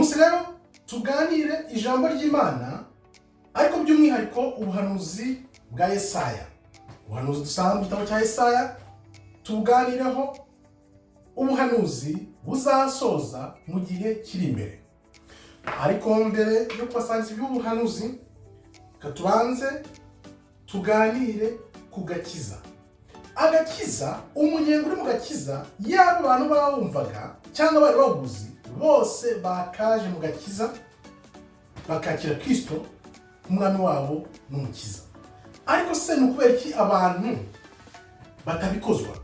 Rero tuganire ijambo ry'Imana ariko by'umwihariko ubuhanuzi bwa Yesaya. Ubuhanuzi dusanga mu gitabo cya Yesaya tuganireho ubuhanuzi buzasoza mu gihe kiri imbere. Ariko mbere yo kubasangiza iby'ubuhanuzi katubanze tuganire ku gakiza. Agakiza, umunyenga uri mu gakiza, yaba abantu bawumvaga cyangwa bari bawuzi, bose bakaje mu gakiza bakakira Kristo umwami wabo n'umukiza. Ariko se nukubera iki abantu batabikozwa?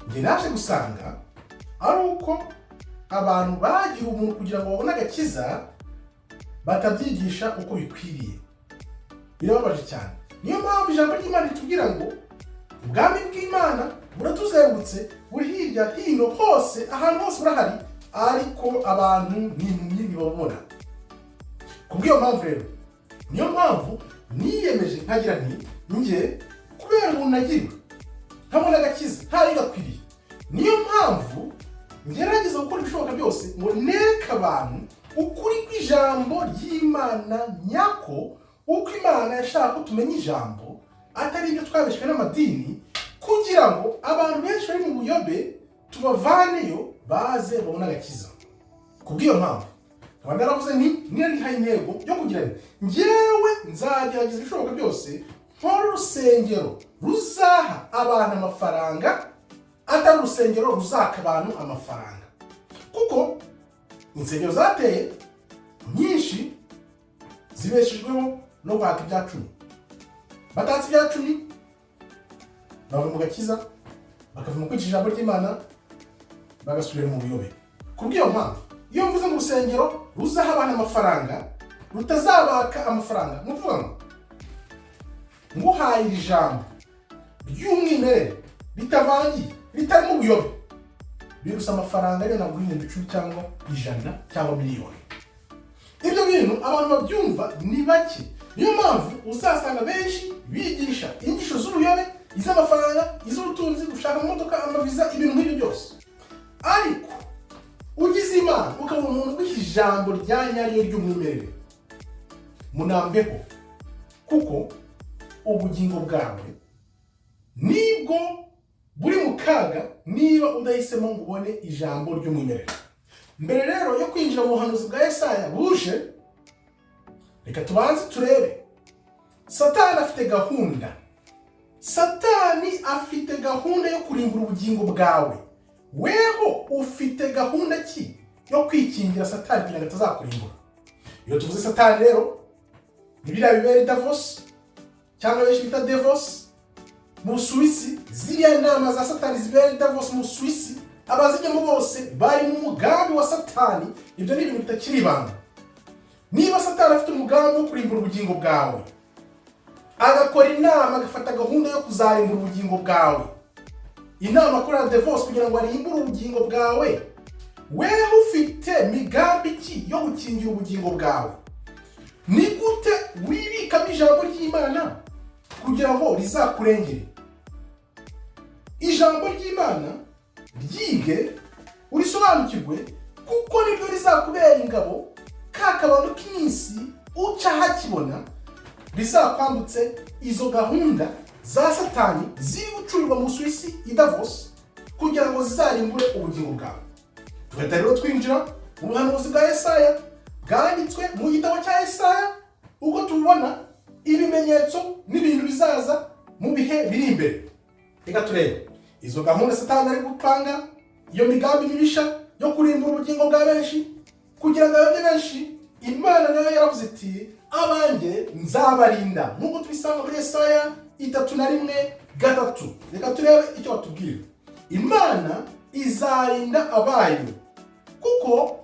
Njye naje gusanga ari uko abantu bagira umuntu kugira ngo babone agakiza batabyigisha uko bikwiriye. Birababaje cyane. Niyo mpamvu ijambo ry'Imana ritubwira ngo ubwami bw'Imana buratuzengurutse, buri hirya hino hose, ahantu hose burahari, ariko abantu ntibabona. Kubw'iyo mpamvu rero, niyo mpamvu niyemeje nkagira nti njye kubera umuntu nagira ntabona agakiza ntari gakwiriye, niyo mpamvu ngerageza gukora ibishoboka byose ngo nereke abantu ukuri kw'ijambo ry'Imana nyako, uko Imana yashaka ko tumenya ijambo atari ibyo twabeshwe n'amadini, kugira ngo abantu benshi bari mu buyobe tubavaneyo baze babone agakiza. Kubw'iyo mpamvu nkaba naravuze nti narihaye intego yo kugira nti njyewe nzagerageza ibishoboka byose nkore urusengero ruzaha abantu amafaranga atari urusengero ruzaka abantu amafaranga, kuko insengero zateye nyinshi zibeshejweho no kwaka ibya cumi. Batatse ibya cumi bava mu gakiza bakava mu kwigisha ijambo ry'Imana bagasubira mu buyobe. Kubw'iyo mpamvu iyo mvuze ngo urusengero ruzaha abantu amafaranga rutazabaka amafaranga, ni ukuvuga ngo nguhaye iri jambo ry'umwimerere ritavangiye ritarimo ubuyobe, birusa amafaranga ariyo naguha ibihumbi 10 cyangwa 100 cyangwa miliyoni. Ibyo bintu abantu babyumva ni bake. Niyo mpamvu uzasanga benshi bigisha inyigisho z'ubuyobe, iz'amafaranga, iz'ubutunzi, gushaka imodoka, amaviza, ibintu nk'ibyo byose. Ariko ugize Imana ukabona umuntu uguha ijambo rya nyaryo ry'umwimerere, munambeho, kuko ubugingo bwawe nibwo buri mu kaga niba udahisemo ngo ubone ijambo ry'umwimerere. Mbere rero yo kwinjira mu buhanuzi bwa Yesaya buje, reka tubanze turebe satani afite gahunda. Satani afite gahunda yo kurimbura ubugingo bwawe. Weho ufite gahunda ki yo kwikingira satani kugira ngo atazakurimbura? Iyo tuvuze satani rero ni biriya bibera Davos cyangwa benshi bita Davos mu Busuwisi. Ziriya nama za satani zibera Davos mu Busuwisi, abazijyamo bose bari mu mugambi wa satani. Ibyo ni ibintu bitakiri ibanga. Niba satani afite umugambi wo kurimbura ubugingo bwawe, agakora inama, agafata gahunda yo kuzarimbura ubugingo bwawe, inama akorera Davos kugira ngo arimbure ubugingo bwawe, wewe ufite migambi ki yo gukingira ubugingo bwawe? Ni gute wibikamo ijambo ry'Imana kugira ngo rizakurengere? Ijambo ry'Imana ryige, urisobanukirwe, kuko niryo rizakubera ingabo, kakabano k'iminsi uca hakibona rizakwambutse izo gahunda za satani ziri gucurirwa mu Busuwisi i Davos kugira ngo zizarimbure ubugingo bwawe. Tugahita rero twinjira mu buhanuzi bwa Yesaya bwanditswe mu gitabo cya Yesaya, ubwo tubona ibimenyetso n'ibintu bizaza mu bihe biri imbere. Reka turebe izo gahunda satani ari gupanga, iyo migambi mibisha yo kurimbura ubugingo bwa benshi kugira ngo abe benshi. Imana nayo yaravuze iti abanjye nzabarinda, nk'uko tubisanga muri Yesaya 3:3. Reka turebe icyo batubwira. Imana izarinda abayo, kuko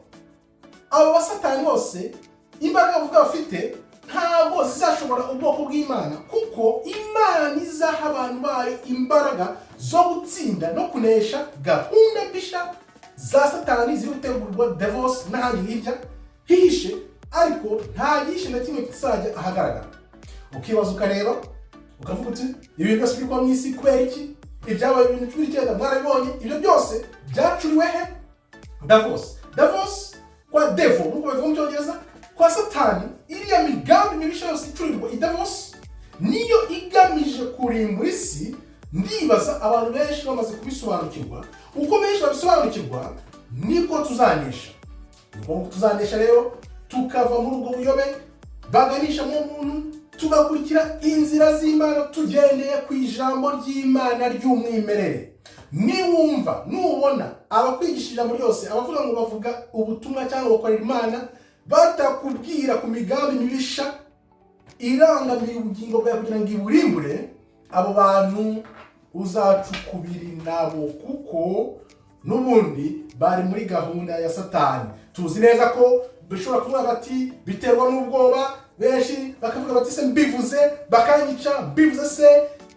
abo basatani bose imbaraga bavuga bafite ntabwo zizashobora ubwoko bw'Imana, kuko Imana izaha abantu bayo imbaraga zo gutsinda no kunesha gahunda mbisha za satani ziri gutegurwa Davos n'ahandi hirya hihishe, ariko nta gihishe na kimwe kizajya ahagaragara. Ukibaza ukareba ukavuga uti ibintu byose biri kwa mwisi kubera iki? Ibyabaye 2019 mwarabibonye, ibyo byose byacuriwe he? Davos kwa devil nuko bavuga mu cyongereza, kwa satani, iriya migambi mibisha yose icurirwa idavos niyo igamije kurimbura isi. Ndibaza abantu benshi bamaze kubisobanukirwa. Uko benshi babisobanukirwa niko tuzanesha. Nuko tuzanesha rero tukava muri ubwo buyobe baganisha mu muntu, tugakurikira inzira z'Imana tugendeye ku ijambo ry'Imana ry'umwimerere. Niwumva nubona abakwigisha ijambo ryose, abavuga ngo bavuga ubutumwa cyangwa bakorera Imana, batakubwira ku migambi mibisha irangamiye ubugingo bwawe kugira ngo iburimbure, abo bantu uzacukubiri nabo, kuko n'ubundi bari muri gahunda ya satani. Tuzi neza ko bishobora kuvuga bati biterwa n'ubwoba, benshi bakavuga bati se mbivuze bakanyica, mbivuze se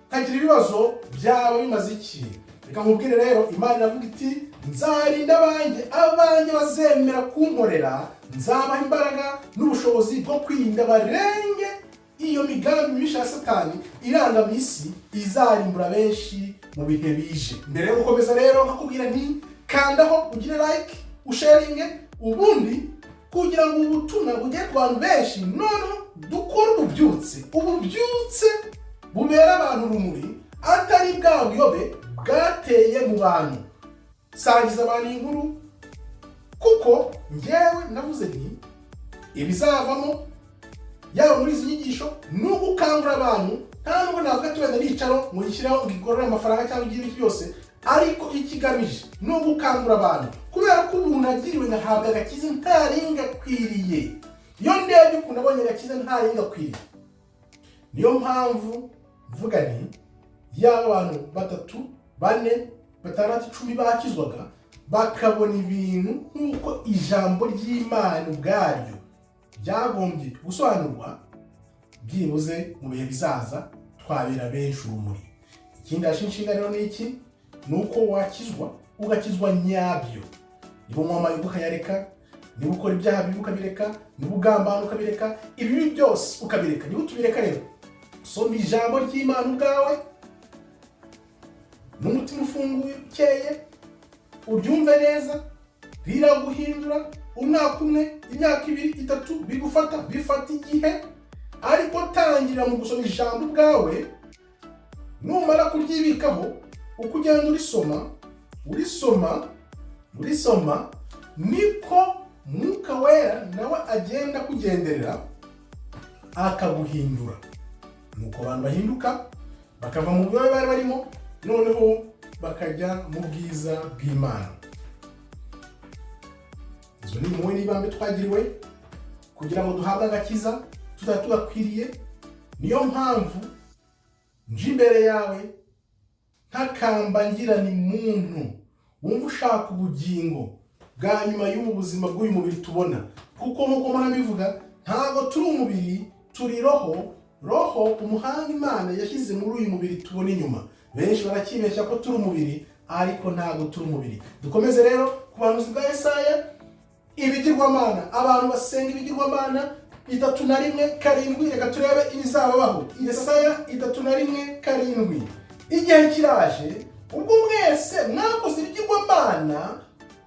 kagira ibibazo, byaba bimaze iki? Reka nkubwire rero, Imana iravuga iti nzarinda abanjye bazemera kunkorera, nzabaha imbaraga n'ubushobozi bwo kwirinda barenge iyo migambi mibisha ya satani irangamiye isi izarimbura benshi mu bihe bije. Mbere yo gukomeza rero nkakubwira nti kandaho ugire like, usharinge, ubundi kugira ngo ubutumwa bugere ku bantu benshi, noneho dukore ububyutse bubera abantu urumuri, atari bwa buyobe bwateye mu bantu. Sangiza abantu inkuru, kuko njyewe navuze nti ibizavamo yaba muri izi nyigisho ni ugukangura abantu. Nta nubwo navuga tubenda n'icaro ngo yishyiraho ngigorore amafaranga cyangwa igihe cyose, ariko ikigamije ni ugukangura abantu, kubera ko umuntu agiriwe ngahabwa agakiza ntarenga akwiriye. Iyo ndebye ukuntu abonye agakiza ntarenga akwiriye, niyo mpamvu mvuga nti yaba abantu 3, 4, 6, 10 bakizwaga bakabona ibintu nk'uko ijambo ry'Imana ubwaryo byagombye gusobanurwa, byibuze mu bihe bizaza twabera benshi urumuri. Ikindi ashinshinga rero ni iki? Nuko wakizwa, ugakizwa nyabyo. Niba unywa ukayareka, niba ukora ibyaha bibi ukabireka, niba ugambana ukabireka, ibibi byose ukabireka. Niba utubireka rero, soma ijambo ry'Imana ubwawe n'umutima ufunguye ukeye, uryumve neza, riraguhindura. Umwaka umwe, imyaka 2, 3 bigufata, bifata igihe, ariko tangira mu gusoma ijambo ubwawe. Numara kuryibikaho, uko ugenda urisoma, niko Mwuka Wera nawe agenda kugenderera akaguhindura. Nuko abantu bahinduka, bakava mu byobe bari barimo, noneho bakajya mu bwiza bw'Imana. Izo ni impuhwe n'ibambe twagiriwe kugira ngo duhabwe agakiza tugakwiriye. Niyo mpamvu nje imbere yawe ntakamba ngira ni muntu wumva ushaka ubugingo bwa nyuma y'ubuzima bw'uyu mubiri tubona, kuko nkuko murabivuga ntago turi umubiri, turi roho umuhanga Imana yashyize muri uyu mubiri tubona inyuma. Benshi barakibeshya ko turi umubiri, ariko ntago turi umubiri. Dukomeze rero ku buhanuzi bwa Yesaya, ibigirwamana, abantu basenga ibigirwamana 3:7. Reka turebe ibizababaho. Yesaya 3:7. Igihe kiraje ubwo mwese mwakoze ibigirwamana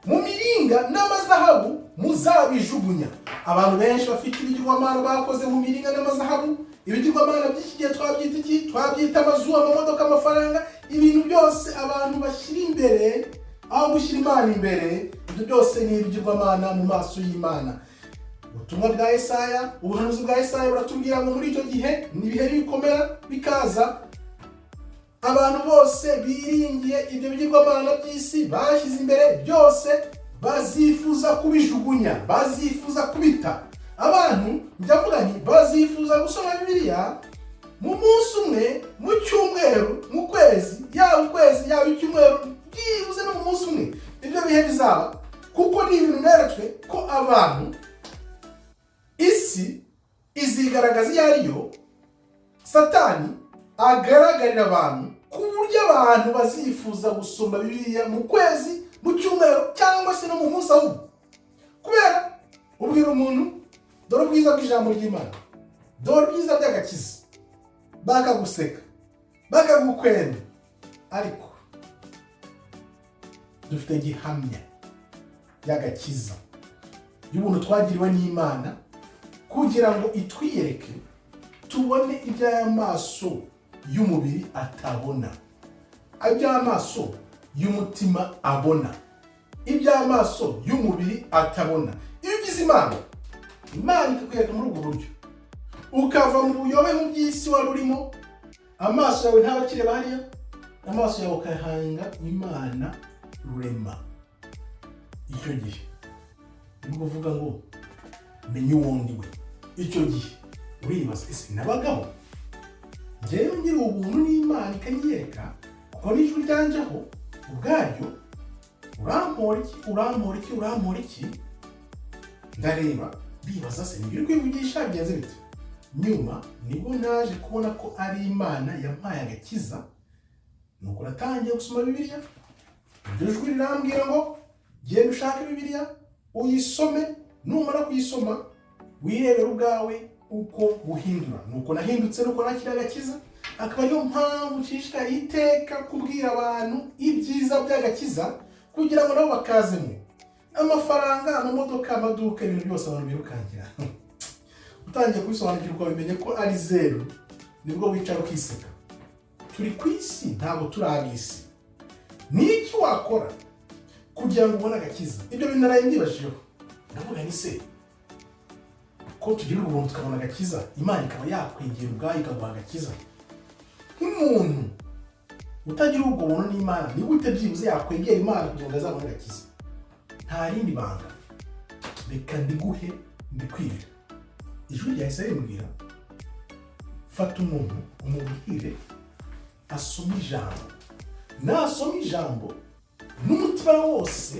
mu miringa n'amazahabu muzabijugunya. Abantu benshi bafite ibigirwamana bakoze mu miringa n'amazahabu. Ibigirwamana by'iki gihe twabyita iki? Twabyita amazu, amamodoka, amafaranga, ibintu byose abantu bashyira imbere aho gushyira Imana imbere. Ibyo byose ni ibigirwamana mu maso y'Imana. Ubutumwa bwa Yesaya, ubuhanuzi bwa Yesaya buratubwira ngo muri icyo gihe nibihe bikomera bikaza, abantu bose biringiye ibyo bigirwamana by'isi bashyize imbere, byose bazifuza kubijugunya, bazifuza kubita. Abantu ndavuga nti bazifuza gusoma Bibiliya mu munsi umwe, mu cyumweru, mu kwezi, yaba icyumweru, byibuze no mu munsi umwe. Ibyo bihe bizaba, kuko ni ibintu neretswe ko abantu, isi izigaragaza iyo ariyo, satani agaragarira abantu ku buryo abantu bazifuza gusoma Bibiliya mu kwezi, mu cyumweru, cyangwa se no mu munsi ahubwo. Kubera ubwira umuntu dore ubwiza bw'ijambo ry'Imana, dore ubwiza by'agakiza, bakaguseka, bakagukwenda, ariko dufite gihamya y'agakiza y'ubuntu twagiriwe n'Imana kugira ngo itwiyereke tubone iby'amaso y'umubiri atabona, iby'amaso y'umutima abona, iby'amaso y'umubiri atabona. Iyo ugize Imana ikakwereka muri ubwo buryo, ukava mu buyobe mu by'isi wari urimo, amaso yawe ntaba akireba hariya, amaso yawe ukayahanga Imana rurema. Icyo gihe nibwo uvuga ngo menye uwundi we. Icyo gihe uribaza, ese nabagaho njyewe ngira ubuntu n'Imana ikanyereka, kuko n'ijwi ryanjyeho ubwaryo, urampora iki? Ndareba bibaza, se nibyo uri kwivugisha byenze bite? Nyuma nibwo naje kubona ko ari Imana yampaye agakiza, nuko natangiye gusoma Bibiliya. Iryo jwi rirambwira ngo genda ushake Bibiliya uyisome, numara kuyisoma wirebera ubwawe uko buhindura. Nuko nahindutse, nuko nakira agakiza. Akaba ariyo mpamvu nshishikariye iteka kubwira abantu ibyiza by'agakiza, kugira ngo nabo bakazemo amafaranga, amamodoka, amaduka, ibintu byose abantu birukankira. Utangiye kubisobanukirwa bimenye ko ari zero, nibwo wicara ukiseka. Turi ku isi, ntabwo turi ab'isi. Ni iki wakora kugira ngo ubone agakiza? Ibyo bintu naraye ndibashijeho, ndavuga ni se ko tugira ubuntu tukabona agakiza, Imana ikaba yakwegera ubwayo ikaguha agakiza. Nk'umuntu utagira ubwo buntu n'Imana, ni gute byibuze yakwegera Imana kugira ngo azabone agakiza? Nta rindi banga, reka ndiguhe ndikwire. Ijwi rya Yesaya rimubwira, fata umuntu umubwire asome ijambo. Nasoma ijambo n'umutima wose,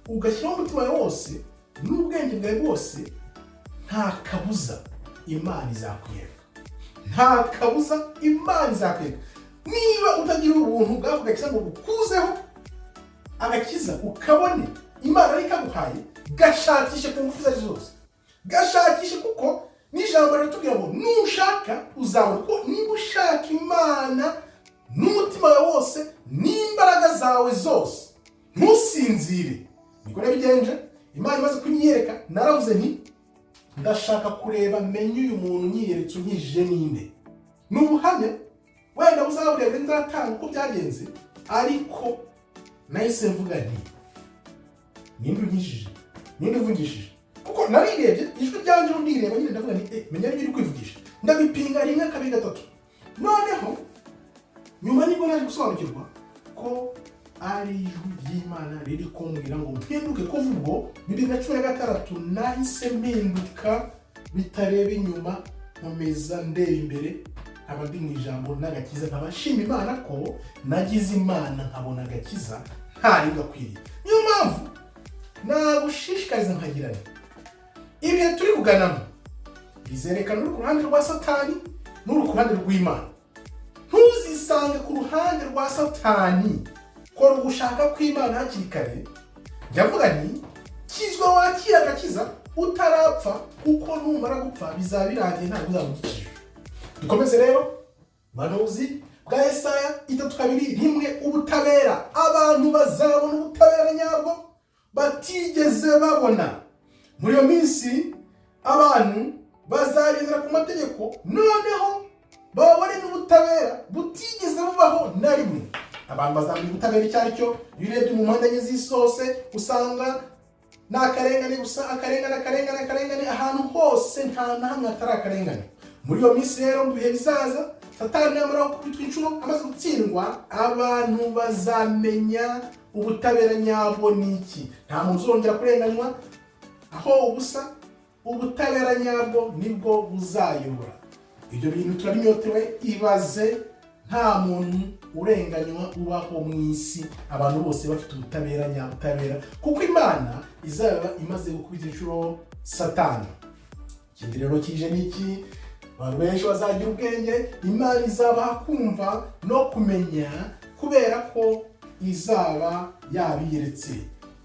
ugashyiraho umutima wose n'ubwenge bwawe bwose, nta kabuza Imana izakwereka. Nta kabuza Imana izakwereka. Niba utagira ubuntu bwako gakiza ngo bukuzeho agakiza ukabone Imana ari kaguhaye, gashakishe ku ngufu zawe zose. Gashakishe, kuko n'ijambo riratubwira ngo nushaka uzabona. Ko niba ushaka Imana n'umutima wawe wose n'imbaraga zawe zose, ntusinzire. Niko nabigenje. Imana imaze kunyereka, naravuze nti ndashaka kureba menye uyu muntu nyiyeretse unkijije ninde. Ni ubuhamya wenda buzaburebe nzatanga uko byagenze, ariko nahise mvuga nti ninde unkijije, ninde uvugishije. Kuko narirebye ijwi ryanje ndireba nyine, ndavuga nti menya n'ibyo uri kwivugisha. Ndabipinga rimwe, kabiri, gatatu. Noneho nyuma nibwo naje gusobanukirwa ko ari ijwi ry'Imana riri kumbwira ngo mpinduke. Kuva ubwo 2016 nahise mpinduka bitareba inyuma, nkomeza ndeba imbere, nkaba ndi mu ijambo n'agakiza, nkaba nshima Imana ko nagize Imana nkabona agakiza ntari gakwiriye. Niyo mpamvu nagushishikariza nkagira nti ibihe turi kuganamo bizerekana uri ku ruhande rwa Satani n'uri ku ruhande rw'Imana. Ntuzisange ku ruhande rwa Satani, kora ugushaka kw'Imana hakiri kare. Ndavuga nti kizwa wakira agakiza utarapfa, kuko numara gupfa bizaba birangiye ntabwo uzabugikije. Dukomeze rero ubuhanuzi bwa Yesaya 3:1, ubutabera. Abantu bazabona ubutabera nyabwo batigeze babona. Muri iyo minsi abantu bazagendera ku mategeko, noneho babone n'ubutabera butigeze bubaho na rimwe. Abantu bazamenya ubutabera icyo ari cyo. Iyo urebye mu mpande enye z'isi hose usanga n'akarengane gusa, akarengane ahantu hose, nta na hamwe hatari akarengane. Muri iyo minsi rero, mu bihe bizaza, Satani namara kubitwa inshuro amaze gutsindwa, abantu bazamenya ubutabera nyabwo niki. Nta muntu uzongera kurenganywa aho ubusa. Ubutabera nyabwo nibwo buzayobora. Ibyo bintu turabinyotewe. Ibaze nta muntu urenganywa ubaho mu isi, abantu bose bafite ubutabera nyabutabera, kuko Imana izaba imaze gukubita inshuro Satani. Ikindi rero kije niki, abantu benshi bazagira ubwenge, Imana izabaha kumva no kumenya, kubera ko izaba yabiyeretse.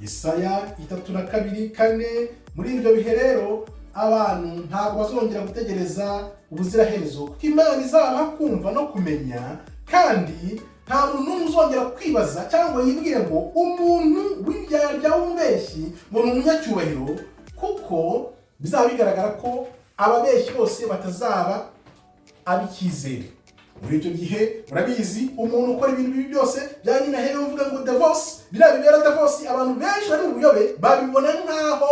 Yesaya 3:2-4. Muri ibyo bihe rero abantu ntabwo bazongera gutegereza ubuziraherezo, kuko Imana izabaha kumva no kumenya, kandi nta muntu n'umwe uzongera kwibaza cyangwa yibwire ngo umuntu w'indyarya w'umubeshyi ngo ni umunyacyubahiro, kuko bizaba bigaragara ko ababeshyi bose batazaba ab'icyizere. Muri icyo gihe urabizi umuntu ukora ibintu bibi byose bya nyina hera uvuga ngo divorce, biriya bibera divorce, abantu benshi bari mu buyobe babibona nk'aho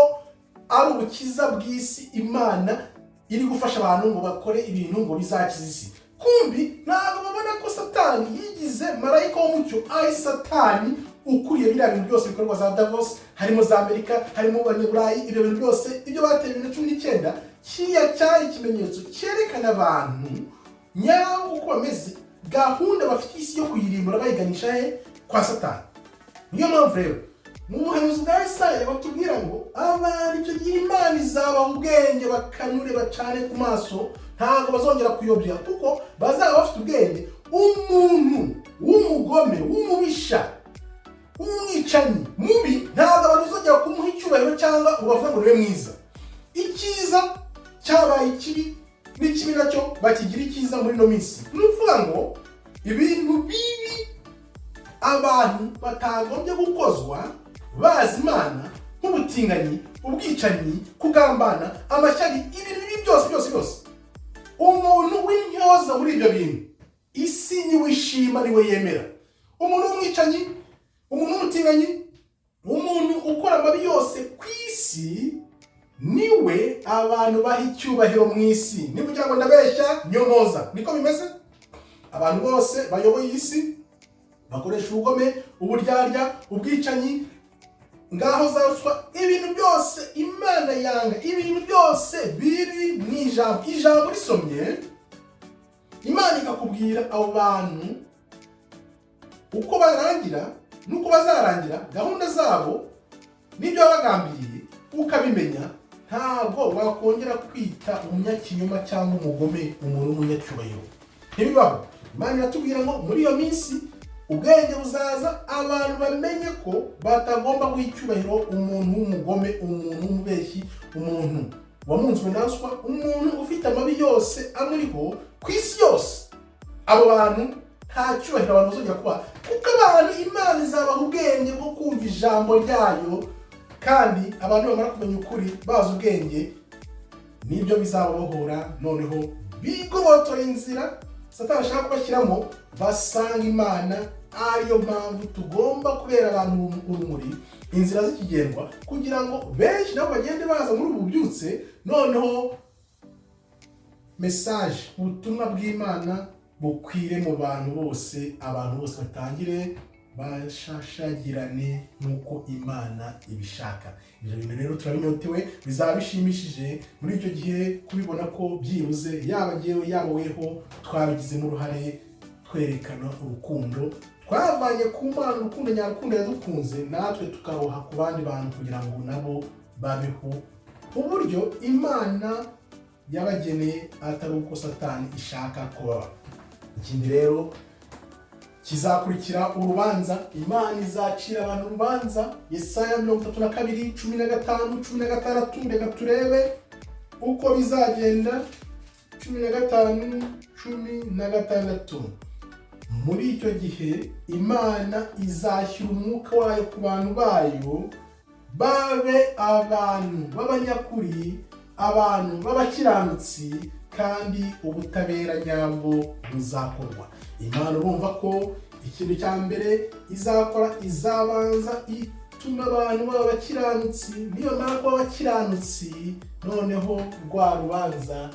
ari ubukiza bw'isi Imana iri gufasha abantu ngo bakore ibintu ngo bizakiza isi. Kumbi ntabwo babona ko satani yigize marayika w'umucyo, ari satani ukuriye biriya bintu byose bikorwa za divorce, harimo za Amerika, harimo abanyaburayi, ibyo bintu byose ibyo bateye 2019 kiya cyari ikimenyetso cyerekana abantu nyabo uko bameze, gahunda bafite isi yo kuyirimbura bayiganisha he? Kwa satani. Niyo mpamvu rero mu buhanuzi bwa Yesaya batubwira ngo abantu icyo gihe Imana izabaha ubwenge bakanure bacane ku maso, ntabwo bazongera kuyobya kuko bazaba bafite ubwenge. Umuntu w'umugome, w'umubisha, umwicanyi mubi, ntabwo abantu bazongera kumuha icyubahiro cyangwa ngo bavuge ngo niwe mwiza. Icyiza cyabaye ikibi n'ikibi nacyo bakigira icyiza muri no minsi. Ni ukuvuga ngo ibintu bibi abantu batagombye gukozwa bazi Imana, nk'ubutinganyi, ubwicanyi, kugambana, amashyari, ibintu bibi byose. Umuntu w'intyoza muri ibyo bintu isi niwe ishima, niwe yemera. Umuntu w'umwicanyi, umuntu w'umutinganyi, umuntu ukora amabi yose ku isi niwe abantu baha icyubahiro mu isi. Niba ugira ngo ndabeshya niyo moza, niko bimeze. Abantu bose bayoboye isi bakoresha ubugome, uburyarya, ubwicanyi, ngaho zaruswa, ibintu byose Imana yanga, ibintu byose biri mu ijambo. Ijambo risomye Imana ikakubwira abo bantu uko barangira nuko bazarangira, gahunda zabo n'ibyo bagambiriye ukabimenya, ntabwo wakongera kwita umunyakinyoma cyangwa umugome umuntu w'umunyacyubahiro. Ntibibaho. Imana iratubwira ngo muri iyo minsi ubwenge buzaza, abantu bamenye ko batagomba guha icyubahiro umuntu w'umugome, umuntu w'umubeshyi, umuntu wamunzwe na ruswa, umuntu ufite amabi yose amuriho ku isi yose. Abo bantu nta cyubahiro abantu bazongera kuba, kuko abantu Imana izabaha ubwenge bwo kumva ijambo ryayo, kandi abantu bamara kumenya ukuri bazi ubwenge nibyo bizababohora, noneho bigobotora inzira satani ashaka kubashyiramo, basanga Imana. Ariyo mpamvu tugomba kubera abantu urumuri, inzira z'ikigendwa, kugira ngo benshi nabo bagende baza muri ubu bubyutse, noneho message, ubutumwa bw'Imana bukwire mu bantu bose, abantu bose batangire bashashagirane nk'uko Imana ibishaka. Ibyo bintu rero turabinyotewe, bizaba bishimishije muri icyo gihe kubibona ko byibuze yaba jyewe yaba weho twabigizemo uruhare, twerekana urukundo twavanye ku Mana, urukundo nyarukundo yadukunze, natwe tukaroha ku bandi bantu kugira ngo nabo babeho uburyo Imana yabageneye, atari uko satani ishaka kuba. Ikindi rero kizakurikira urubanza, Imana izacira abantu urubanza. Yesaya 32:15-16, reka turebe uko bizagenda. 15:16. Muri icyo gihe Imana izashyira umwuka wayo ku bantu bayo, babe abantu b'abanyakuri, abantu b'abakiranutsi, kandi ubutabera nyabwo buzakorwa. Imana urumva ko ikintu cya mbere izakora, izabanza ituma abantu b'abakiranutsi, niyo mara kuba abakiranutsi, noneho rwa rubanza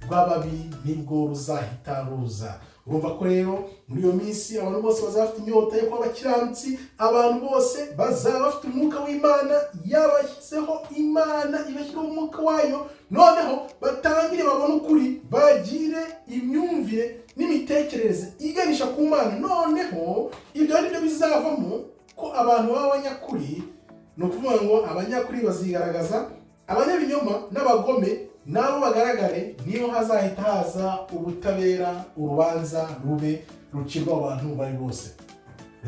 rw'ababi nibwo ruzahita ruza. Urumva ko rero muri iyo minsi abantu bose bazaba bafite inyota yo kuba abakiranutsi, abantu bose bazaba bafite umwuka w'Imana yabashyizeho, Imana ibashyiraho umwuka wayo, noneho batangire babone ukuri, bagire imyumvire n'imitekerereze iganisha ku Mana. Noneho ibyo ari byo bizavamo ko abantu b'abanyakuri, ni ukuvuga ngo abanyakuri bazigaragaza, abanyabinyoma n'abagome nabo bagaragare, niho hazahita haza ubutabera, urubanza rube rucirwa abantu bari bose.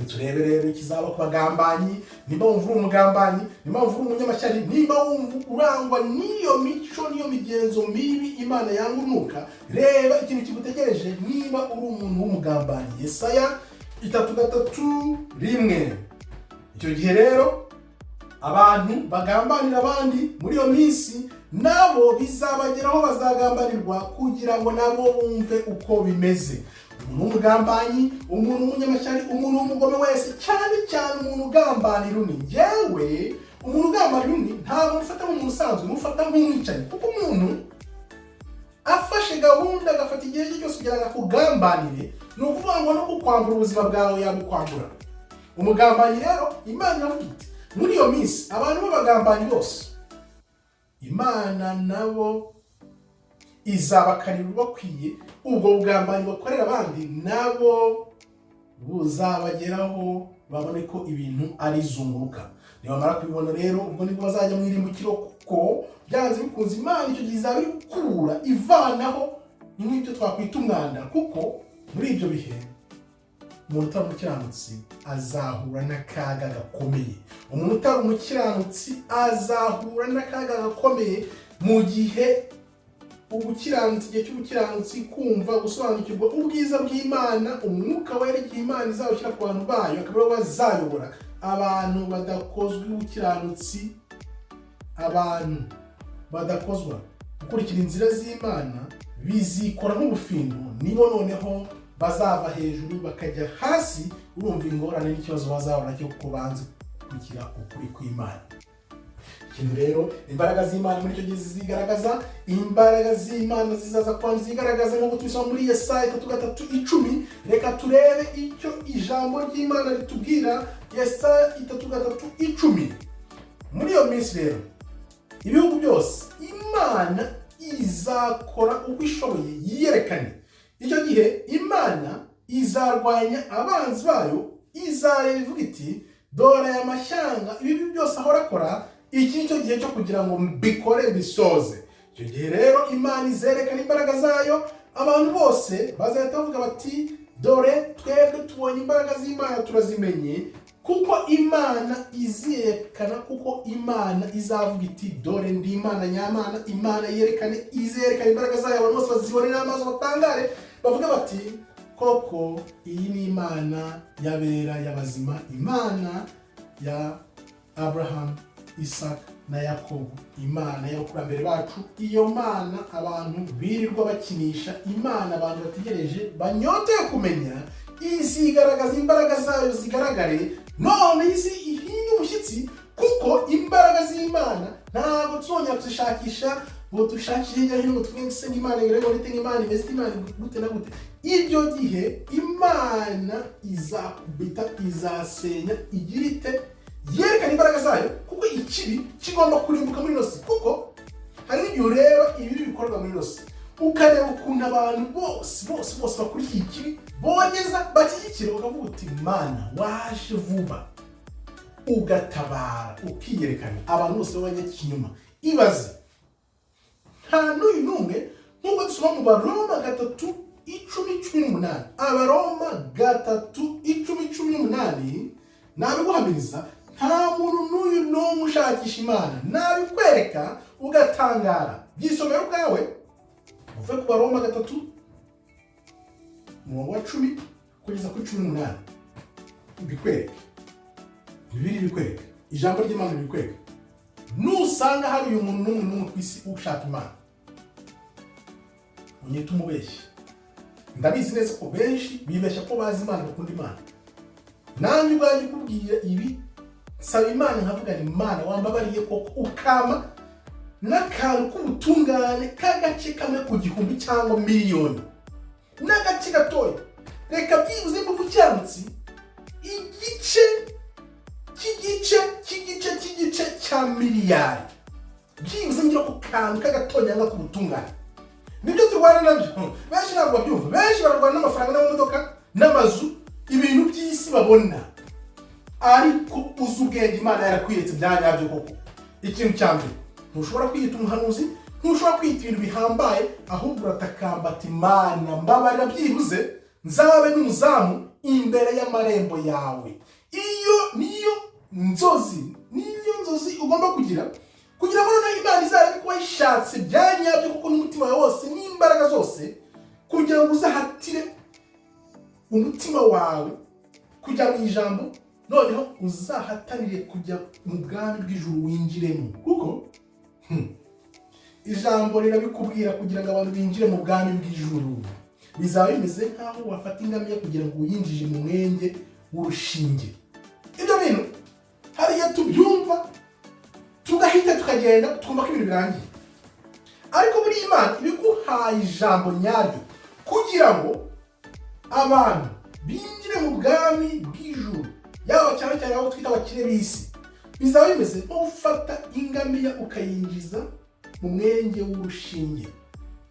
Turebe rero ikizaba ku bagambanyi, nimba wumva uri umugambanyi, nimba wumva uri umunyamashyari, nimba wumva urangwa n'iyo mico n'iyo migenzo mibi Imana yanga unuka, reba ikintu kigutegereje niba uri umuntu w'umugambanyi. Yesaya 3:1. Icyo gihe rero abantu bagambanira abandi muri iyo minsi nabo bizabageraho bazagambanirwa kugira ngo nabo bumve uko bimeze. Umuntu w'umugambanyi, umuntu w'umunyamashyari, umuntu w'umugome wese, cyane cyane umuntu ugambanira undi. Njyewe umuntu ugambanira undi ntabwo mufata nk'umuntu usanzwe, mufata nk'umwicanyi, kuko umuntu afashe gahunda agafata igihe cye cyose kugira ngo akugambanire, ni ukuvuga ngo no kukwambura ubuzima bwawe yabukwambura. Umugambanyi rero Imana iravuga iti muri iyo minsi abantu b'abagambanyi bose Imana nabo izabakarira bakwiye, ubwo bugambanyi bakorera abandi nabo buzabageraho babone ko ibintu ari zunguruka. Nibamara kubibona rero ubwo nibwo bazajya mu irimbukiro, kuko byanze bikunze Imana icyo gihe izaba iri gukura ivanaho nk'ibyo twakwita umwanda, kuko muri ibyo bihe umuntu utari umukiranutsi azahura n'akaga gakomeye. Umuntu utari umukiranutsi azahura n'akaga gakomeye mu gihe ubukiranutsi, igihe cy'ubukiranutsi, kumva gusobanukirwa ubwiza bw'Imana, umwuka wera igihe Imana izawushyira ku bantu bayo akaba aribo bazayobora abantu badakozwe ubukiranutsi. Abantu badakozwa gukurikira inzira z'Imana bizikora nk'ubufindo, nibo noneho bazava hejuru bakajya hasi. Urumva ingorane n'ikibazo bazahura nacyo kuko banze gukurikira ukuri kw'Imana. Ikintu rero imbaraga z'Imana muri icyo gihe zigaragaza, imbaraga z'Imana zizaza kwanza zigaragaza nk'uko tubisoma muri Yesaya 3:10. Reka turebe icyo ijambo ry'Imana ritubwira. Yesaya 3:10. Muri iyo minsi rero ibihugu byose Imana izakora uko ishoboye yiyerekane. Icyo gihe Imana izarwanya abanzi bayo, izavuga iti dore aya mashyanga ibi byose ahora akora, iki nicyo gihe cyo kugira ngo mbikore bisoze. Icyo gihe rero Imana izerekana imbaraga zayo, abantu bose bazahita bavuga bati dore twebwe tubonye imbaraga z'Imana turazimenye, kuko Imana izerekana, kuko Imana izavuga iti dore ndi Imana nyamana. Imana yerekane, izerekana imbaraga zayo, abantu bose bazibone n'amaso batangare bavuga bati koko iyi ni Imana y'abera y'abazima, Imana ya Abraham, Isaac na Yakobo, Imana y'abakurambere bacu. Iyo Mana abantu birirwa bakinisha, Imana abantu bategereje banyoteye kumenya, izigaragaza imbaraga zayo zigaragare, none isi ihinde umushyitsi, kuko imbaraga z'Imana ntabwo tuzongera kuzishakisha ngo dushakire hirya no hino ngo tuvuge se n'Imana ngo nite n'Imana imeze Imana gute na gute. Ibyo gihe Imana izakubita, izasenya, igira ite, yerekana imbaraga zayo, kuko ikibi kigomba kurimbuka muri ino si. Kuko hari n'igihe ureba ibibi bikorwa muri ino si, ukareba ukuntu abantu bose bakurikiye ikibi bogeza bashyigikira, ukavuga uti Imana waje vuba ugatabara ukiyerekana, abantu bose b'abanyakinyoma. Ibaze nta n'uyu n'umwe, nk'uko dusoma mu Baroma 3:10-18. Abaroma 3:10-18 nabiguhamiriza, nta muntu n'uyu n'umwe ushakisha Imana. Nabikwereka ugatangara, byisomera ubwawe, uve ku Baroma 3:10 kugeza kuri 18. Bikwereka, Bibiliya bikwereka, ijambo ry'Imana bikwereka. Nusanga hari uyu muntu n'umwe ku isi ushaka Imana, unyita umubeshyi. Ndabizi neza ko benshi bibeshya ko bazi Imana, bakunda Imana. Nanjye ubwanjye kubwira ibi, saba Imana nkavuga ni Imana wambabariye koko ukama n'akantu k'ubutungane k'agace kamwe ku 1,000 cyangwa miliyoni, n'agace gatoya. Reka byibuze mu bukiranutsi igice cya miliyari, byibuze ngira ku kantu k'agatonya k'ubutungane. Nibyo turwana nabyo. Benshi ntabwo babyumva, benshi barwana n'amafaranga n'amamodoka n'amazu, ibintu by'isi babona. Ariko uzi ubwenge Imana yarakwiretse byanyabyo koko. Ikintu cya mbere, ntushobora kwiyita umuhanuzi, ntushobora kwiyita ibintu bihambaye, ahubwo uratakamba ati Imana mbabarira byibuze nzabe n'umuzamu imbere y'amarembo yawe. Iyo niyo nzozi ugomba kugira ngo noneho Imana izabe kuba yishatse byanyabyo kuko n'umutima wawe wose n'imbaraga zose, kugira ngo uzahatire umutima wawe kujya mu ijambo, noneho uzahatanire kujya mu bwami bw'ijuru winjiremo, kuko ijambo rirabikubwira kugira ngo abantu binjire mu bwami bw'ijuru. Bizaba bimeze nk'aho wafata ingamiya kugira ngo uyinjije mu mwenge w'urushinge. Ibyo bintu hariya tubyumva tugahita tukagenda twumva ko ibintu birangiye, ariko muri Imana ibiguhaye ijambo nyaryo kugira ngo abantu binjire mu bwami bw'ijuru, yaba cyane cyane abo twita abakire b'isi. Bizaba bimeze nko gufata ingamiya ukayinjiza mu mwenge w'urushinge.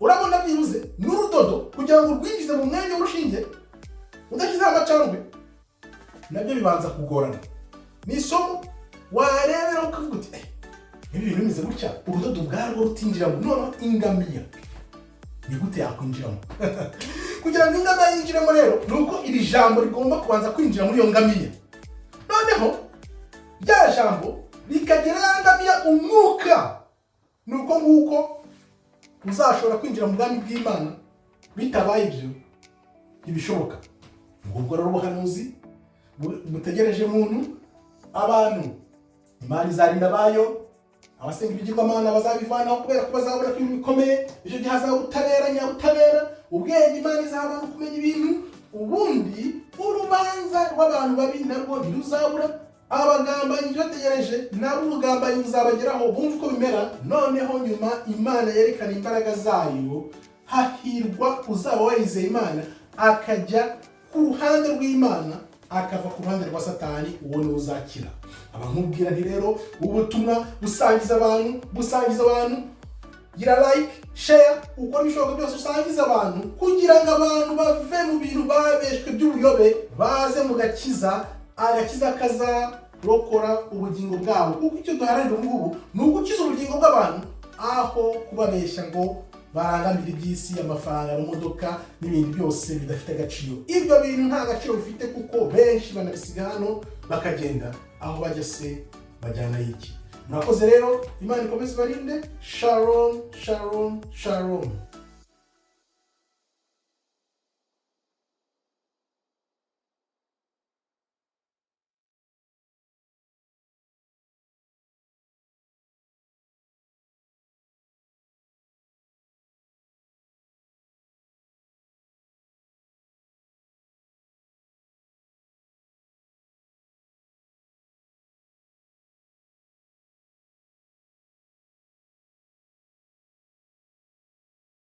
Urabona byibuze n'urudodo kugira ngo urwinjize mu mwenge w'urushinge udashyizeho amacandwe, nabyo bibanza kugorana. Ni isomo warebera ukavuga uti ibi bintu bimeze gutya, urudodo ubwarwo rutinjiramo, noneho ingamiya ni gute yakwinjiramo? Kugira ngo ingamiya yinjiremo rero ni uko iri jambo rigomba kubanza kwinjira muri iyo ngamiya, noneho rya jambo rikagira ya ngamiya umwuka. Ni uko nguko uzashobora kwinjira mu bwami bw'Imana. Bitabaye ibyo ntibishoboka. Ngubwo rero ubuhanuzi butegereje muntu, abantu Imana izarinda abayo, abasenga ibigirwamana bazabivanaho kubera ko bazabona ko ibintu bikomeye. Icyo gihe hazaba ubutabera nyabutabera, ubwenge Imana izaha kumenya ibintu, ubundi urubanza rw'abantu babi narwo ntiruzabura. Abagambanyi bategereje nabo ubugambanyi buzabageraho bumva uko bimera. Noneho nyuma Imana yerekana imbaraga zayo, hahirwa uzaba wayizeye Imana akajya ku ruhande rw'Imana akava ku ruhande rwa satani, uwo niwe uzakira. Abamubwira nti rero ubutumwa busangiza abantu, gira like, share, ukora ibishoboka byose usangiza abantu kugira ngo abantu bave mu bintu babeshwe by'ubuyobe baze mu agakiza kazarokora ubugingo bwabo. Kuko icyo duharanira ubu ngubu ni ugukiza ubugingo bw'abantu, aho kubabeshya ngo barangamira iby'isi, amafaranga, amamodoka n'ibindi byose bidafite agaciro. Ibyo bintu nta gaciro bifite, kuko benshi banabisiga hano bakagenda, aho bajya se bajyana iki. Murakoze rero, Imana ikomeze ibarinde. Shalom, shalom, shalom.